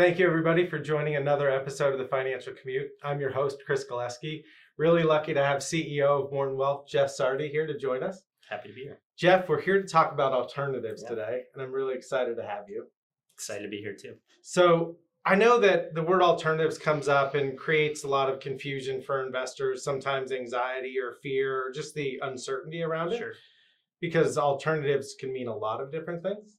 Thank you, everybody, for joining another episode of the Financial Commute. I'm your host, Chris Galeski. Really lucky to have CEO of Morton Wealth, Jeff Sarti, here to join us. Happy to be here. Jeff, we're here to talk about alternatives today, and I'm really excited to have you. Excited to be here too. So I know that the word alternatives comes up and creates a lot of confusion for investors, sometimes anxiety or fear, or just the uncertainty around it. Sure. Because alternatives can mean a lot of different things.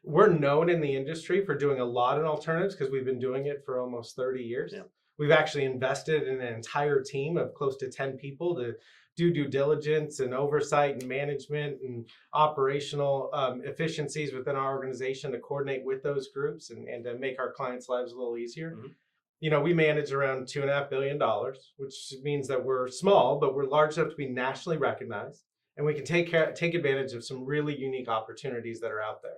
We're known in the industry for doing a lot in alternatives because we've been doing it for almost 30 years. Yeah. We've actually invested in an entire team of close to 10 people to do due diligence and oversight and management and operational efficiencies within our organization to coordinate with those groups and to make our clients' lives a little easier. Mm-hmm. You know, we manage around $2.5 billion, which means that we're small, but we're large enough to be nationally recognized. And we can take advantage of some really unique opportunities that are out there.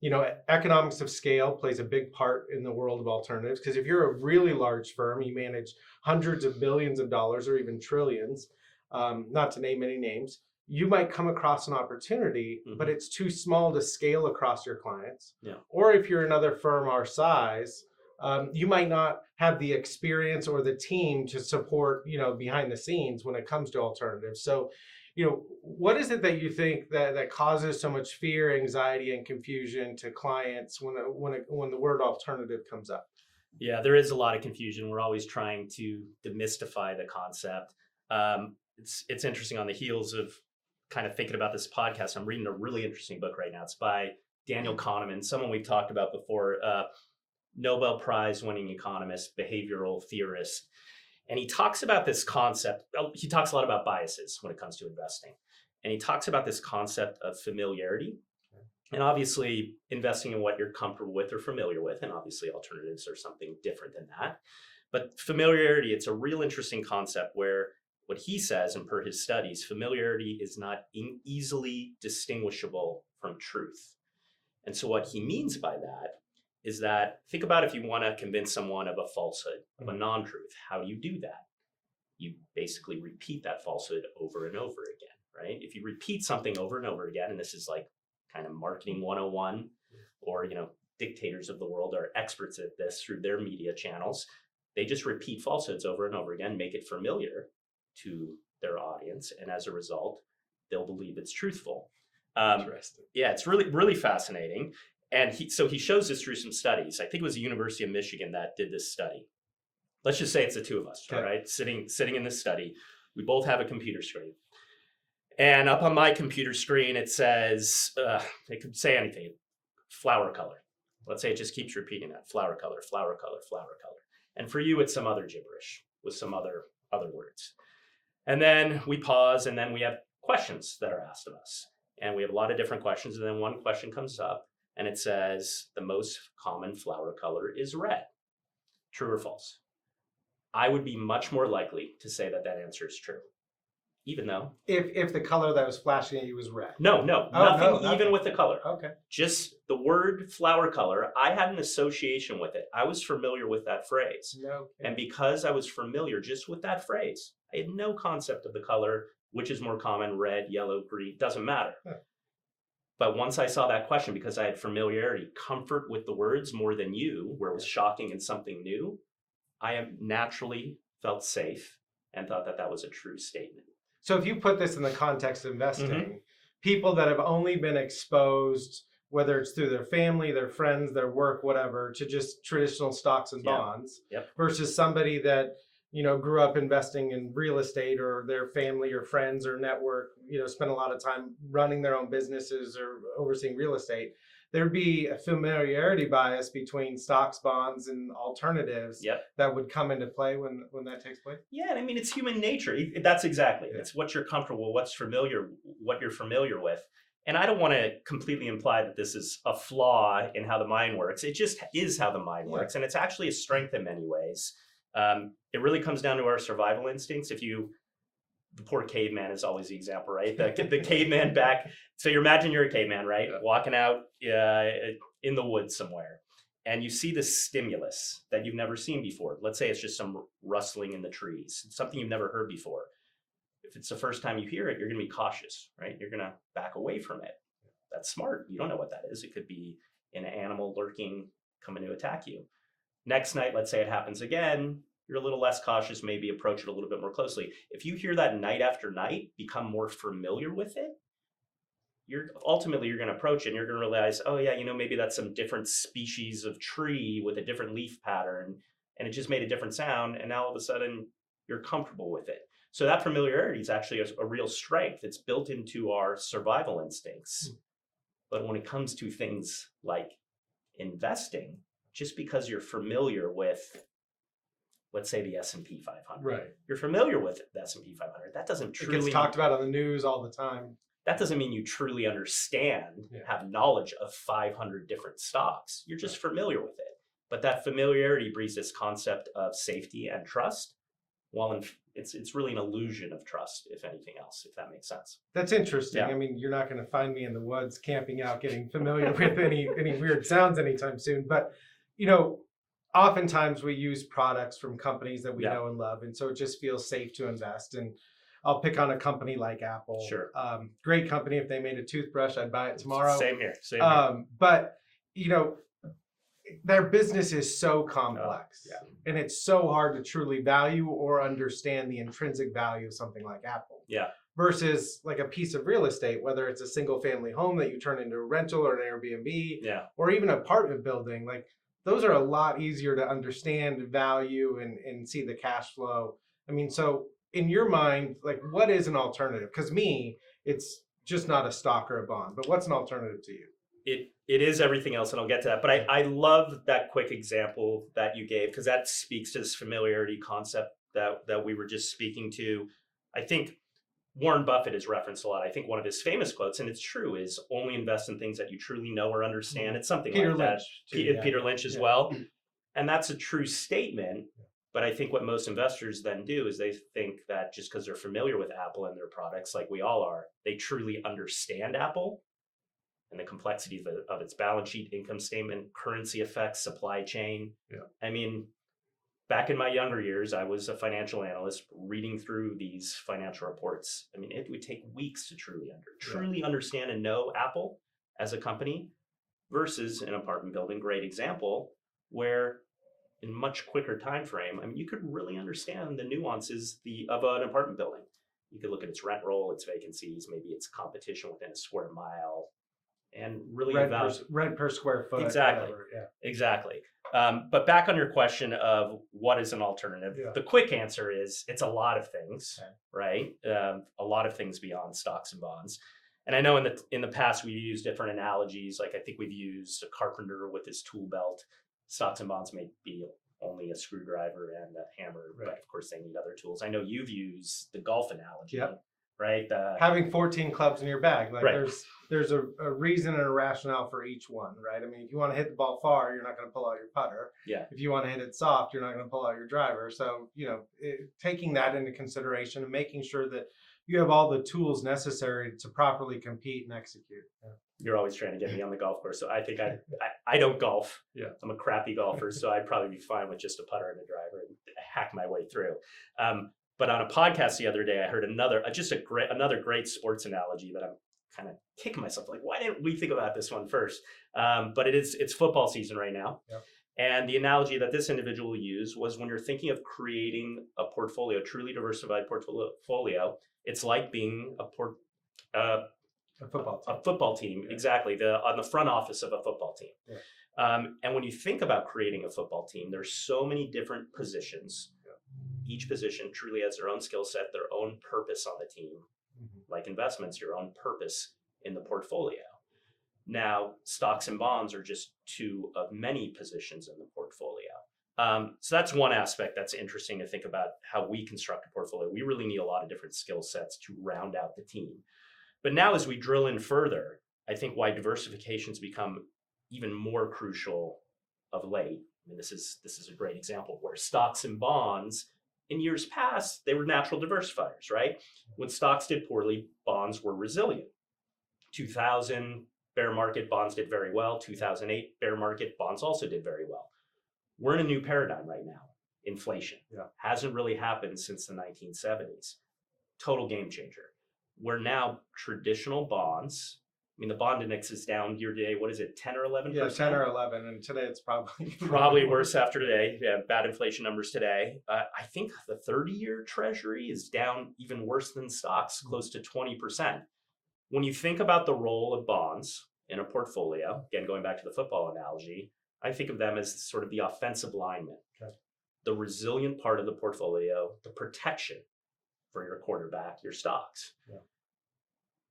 You know, economics of scale plays a big part in the world of alternatives, because if you're a really large firm, you manage hundreds of billions of dollars or even trillions, not to name any names, you might come across an opportunity, but it's too small to scale across your clients. Yeah. Or if you're another firm our size, you might not have the experience or the team to support, behind the scenes when it comes to alternatives. So, what is it that you think that causes so much fear, anxiety, and confusion to clients when the word alternative comes up? Yeah, there is a lot of confusion. We're always trying to demystify the concept. It's interesting, on the heels of kind of thinking about this podcast, I'm reading a really interesting book right now. It's by Daniel Kahneman, someone we've talked about before, Nobel Prize winning economist, behavioral theorist. And he talks about this concept. He talks a lot about biases when it comes to investing. And he talks about this concept of familiarity. And obviously investing in what you're comfortable with or familiar with. And obviously alternatives are something different than that. But familiarity, it's a real interesting concept where what he says, and per his studies, familiarity is not easily distinguishable from truth. And so what he means by that is that, think about if you want to convince someone of a falsehood, of a non-truth. How do you do that? You basically repeat that falsehood over and over again, right? If you repeat something over and over again, and this is like kind of marketing 101, or, dictators of the world are experts at this through their media channels. They just repeat falsehoods over and over again, make it familiar to their audience. And as a result, they'll believe it's truthful. Interesting. Yeah, it's really, really fascinating. And he shows this through some studies. I think it was the University of Michigan that did this study. Let's just say it's the two of us, okay. All right? Sitting in this study. We both have a computer screen. And up on my computer screen, it says, it could say anything, flower color. Let's say it just keeps repeating that, flower color, flower color, flower color. And for you, it's some other gibberish with some other words. And then we pause, and then we have questions that are asked of us. And we have a lot of different questions. And then one question comes up. And it says, the most common flower color is red. True or false? I would be much more likely to say that answer is true. Even though... If the color that was flashing at you was red. No, nothing even with the color. Okay. Just the word flower color, I had an association with it. I was familiar with that phrase. No. And because I was familiar just with that phrase, I had no concept of the color, which is more common, red, yellow, green, doesn't matter. Huh. But once I saw that question, because I had familiarity, comfort with the words more than you, where it was shocking and something new, I have naturally felt safe and thought that was a true statement. So if you put this in the context of investing, people that have only been exposed, whether it's through their family, their friends, their work, whatever, to just traditional stocks and bonds, versus somebody that grew up investing in real estate, or their family or friends or network, spent a lot of time running their own businesses or overseeing real estate, there'd be a familiarity bias between stocks, bonds, and alternatives that would come into play when that takes place. Yeah, I mean, it's human nature. That's exactly. It's what you're comfortable, what you're familiar with. And I don't want to completely imply that this is a flaw in how the mind works. It just is how the mind works. And it's actually a strength in many ways. It really comes down to our survival instincts. The poor caveman is always the example, right? The caveman back. So you imagine you're a caveman, right? Yeah. Walking out in the woods somewhere, and you see this stimulus that you've never seen before. Let's say it's just some rustling in the trees, something you've never heard before. If it's the first time you hear it, you're going to be cautious, right? You're going to back away from it. That's smart. You don't know what that is. It could be an animal lurking, coming to attack you. Next night, let's say it happens again, you're a little less cautious, maybe approach it a little bit more closely. If you hear that night after night, become more familiar with it, you're going to approach it and you're going to realize, oh yeah, maybe that's some different species of tree with a different leaf pattern, and it just made a different sound, and now all of a sudden you're comfortable with it. So that familiarity is actually a real strength. It's built into our survival instincts. But when it comes to things like investing, just because you're familiar with, let's say, the S&P 500, Right. You're familiar with the S&P 500. That doesn't truly... It gets talked about on the news all the time. That doesn't mean you truly understand, have knowledge of 500 different stocks. You're just familiar with it. But that familiarity breeds this concept of safety and trust. Well, it's really an illusion of trust, if anything else, if that makes sense. That's interesting. Yeah. I mean, you're not going to find me in the woods camping out, getting familiar with any weird sounds anytime soon. But, oftentimes we use products from companies that we know and love. And so it just feels safe to invest. And I'll pick on a company like Apple. Sure. Great company. If they made a toothbrush, I'd buy it tomorrow. Same here. But, their business is so complex, and it's so hard to truly value or understand the intrinsic value of something like Apple. Yeah. Versus like a piece of real estate, whether it's a single family home that you turn into a rental or an Airbnb, or even an apartment building. Like those are a lot easier to understand, value, and see the cash flow. I mean, so in your mind, like what is an alternative? Because it's just not a stock or a bond, but what's an alternative to you? It is everything else, and I'll get to that. But I love that quick example that you gave, because that speaks to this familiarity concept that we were just speaking to. I think Warren Buffett is referenced a lot. I think one of his famous quotes, and it's true, is only invest in things that you truly know or understand. It's something Peter like Lynch, that. Peter Lynch as well. And that's a true statement. But I think what most investors then do is they think that just because they're familiar with Apple and their products, like we all are, they truly understand Apple and the complexity of its balance sheet, income statement, currency effects, supply chain. I mean, back in my younger years, I was a financial analyst reading through these financial reports. I mean, it would take weeks to truly understand and know Apple as a company, versus an apartment building, great example, where in much quicker time frame, I mean, you could really understand the nuances of an apartment building. You could look at its rent roll, its vacancies, maybe its competition within a square mile, and really rent per square foot. Exactly. Whatever. Exactly. But back on your question of what is an alternative, the quick answer is it's a lot of things, right? A lot of things beyond stocks and bonds. And I know in the past we've used different analogies. Like I think we've used a carpenter with his tool belt. Stocks and bonds may be only a screwdriver and a hammer, but of course they need other tools. I know you've used the golf analogy. Right? Having 14 clubs in your bag, like there's a reason and a rationale for each one, right? I mean, if you want to hit the ball far, you're not going to pull out your putter. If you want to hit it soft, you're not going to pull out your driver. So, taking that into consideration and making sure that you have all the tools necessary to properly compete and execute. You're always trying to get me on the golf course. So I think I don't golf. I'm a crappy golfer, so I'd probably be fine with just a putter and a driver and hack my way through. But on a podcast the other day, I heard another great sports analogy that I'm kind of kicking myself. Like, why didn't we think about this one first? But it's football season right now. And the analogy that this individual used was when you're thinking of creating a portfolio, truly diversified portfolio, it's like being a football team. Exactly. On the front office of a football team. And when you think about creating a football team, there's so many different positions. Each position truly has their own skill set, their own purpose on the team. Like investments, your own purpose in the portfolio. Now, stocks and bonds are just two of many positions in the portfolio. So that's one aspect that's interesting to think about how we construct a portfolio. We really need a lot of different skill sets to round out the team. But now as we drill in further, I think why diversification's become even more crucial of late. I mean, this is a great example where stocks and bonds, in years past, they were natural diversifiers, right? When stocks did poorly, bonds were resilient. 2000 bear market, bonds did very well. 2008 bear market, bonds also did very well. We're in a new paradigm right now. Inflation hasn't really happened since the 1970s. Total game changer. Where now traditional bonds mean, the bond index is down year to date. What is it, 10 or 11%? Yeah, 10 or 11. And today it's probably worse after today. Yeah, bad inflation numbers today. I think the 30-year treasury is down even worse than stocks, close to 20%. When you think about the role of bonds in a portfolio, again, going back to the football analogy, I think of them as sort of the offensive lineman, the resilient part of the portfolio, the protection for your quarterback, your stocks. Yeah.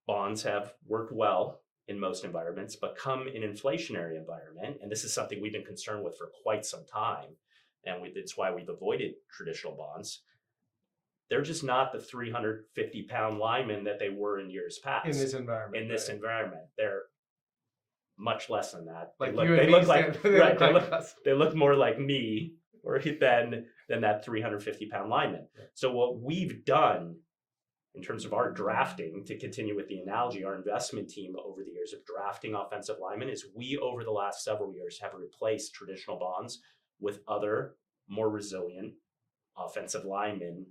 Bonds have worked well in most environments, but come in inflationary environment, and this is something we've been concerned with for quite some time, and it's why we've avoided traditional bonds. They're just not the 350-pound linemen that they were in years past. In this environment. In this environment, they're much less than that. Like they look more like me or than that 350-pound lineman. Yeah. So what we've done in terms of our drafting, to continue with the analogy, our investment team over the years of drafting offensive linemen is we, over the last several years, have replaced traditional bonds with other more resilient offensive linemen,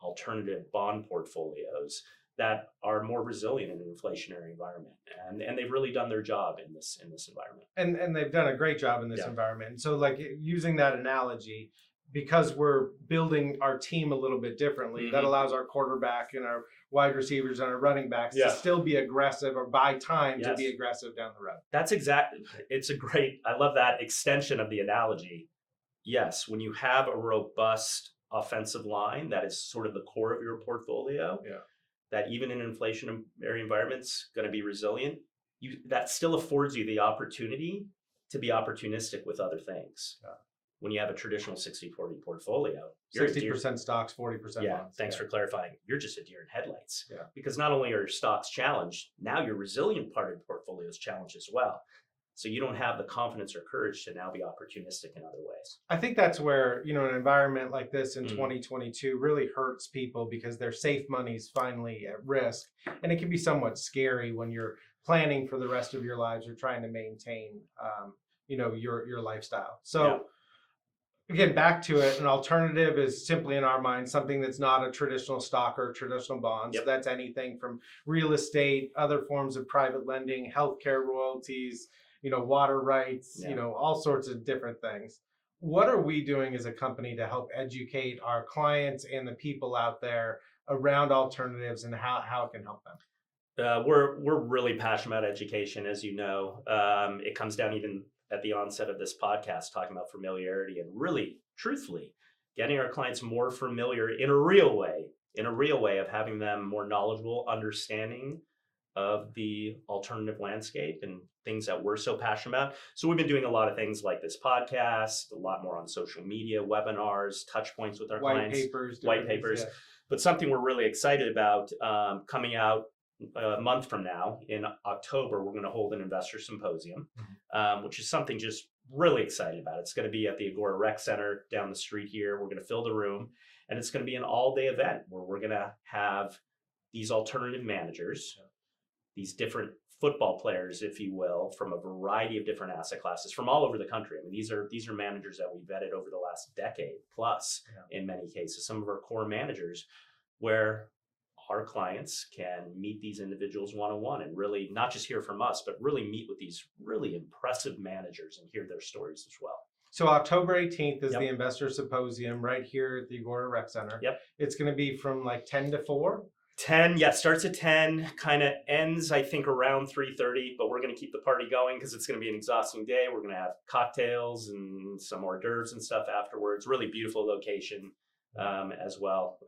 alternative bond portfolios that are more resilient in an inflationary environment. And they've really done their job in this environment. And they've done a great job in this environment. So like using that analogy, because we're building our team a little bit differently, that allows our quarterback and our wide receivers and our running backs to still be aggressive or buy time to be aggressive down the road. That's I love that extension of the analogy. Yes, when you have a robust offensive line that is sort of the core of your portfolio, that even in inflationary environments going to be resilient, that still affords you the opportunity to be opportunistic with other things. Yeah. When you have a traditional 60-40 portfolio, 60% stocks, 40% bonds. Thanks for clarifying. You're just a deer in headlights. Yeah. Because not only are your stocks challenged, now your resilient part of the portfolio is challenged as well. So you don't have the confidence or courage to now be opportunistic in other ways. I think that's where, an environment like this in 2022 really hurts people because their safe money's finally at risk. And it can be somewhat scary when you're planning for the rest of your lives or trying to maintain, your lifestyle. So again, back to it, an alternative is simply in our mind something that's not a traditional stock or traditional bonds. So that's anything from real estate, other forms of private lending, healthcare royalties, water rights, all sorts of different things. What are we doing as a company to help educate our clients and the people out there around alternatives and how it can help them? We're really passionate about education, as you know. It comes down even at the onset of this podcast, talking about familiarity and really, truthfully, getting our clients more familiar in a real way of having them more knowledgeable, understanding of the alternative landscape and things that we're so passionate about. So we've been doing a lot of things like this podcast, a lot more on social media, webinars, touch points with our clients, white papers. But something we're really excited about coming out a month from now in October, we're going to hold an investor symposium, which is something just really excited about. It's going to be at the Agora Rec Center down the street here. We're going to fill the room, and it's going to be an all-day event where we're going to have these alternative managers, these different football players, if you will, from a variety of different asset classes from all over the country. I mean, these are managers that we vetted over the last decade plus in many cases, some of our core managers, where our clients can meet these individuals one-on-one and really not just hear from us, but really meet with these really impressive managers and hear their stories as well. So October 18th is the Investor Symposium right here at the Agora Rec Center. It's going to be from like 10 to 4? 10, starts at 10, kind of ends, I think, around 3:30, but we're going to keep the party going because it's going to be an exhausting day. We're going to have cocktails and some hors d'oeuvres and stuff afterwards. Really beautiful location as well,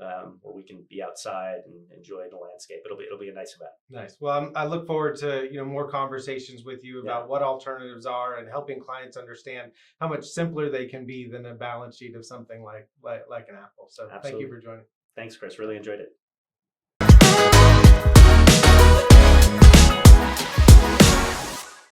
where we can be outside and enjoy the landscape. It'll be a nice event. Nice. Well, I look forward to more conversations with you about what alternatives are and helping clients understand how much simpler they can be than a balance sheet of something like an Apple. So Thank you for joining. Thanks, Chris. Really enjoyed it.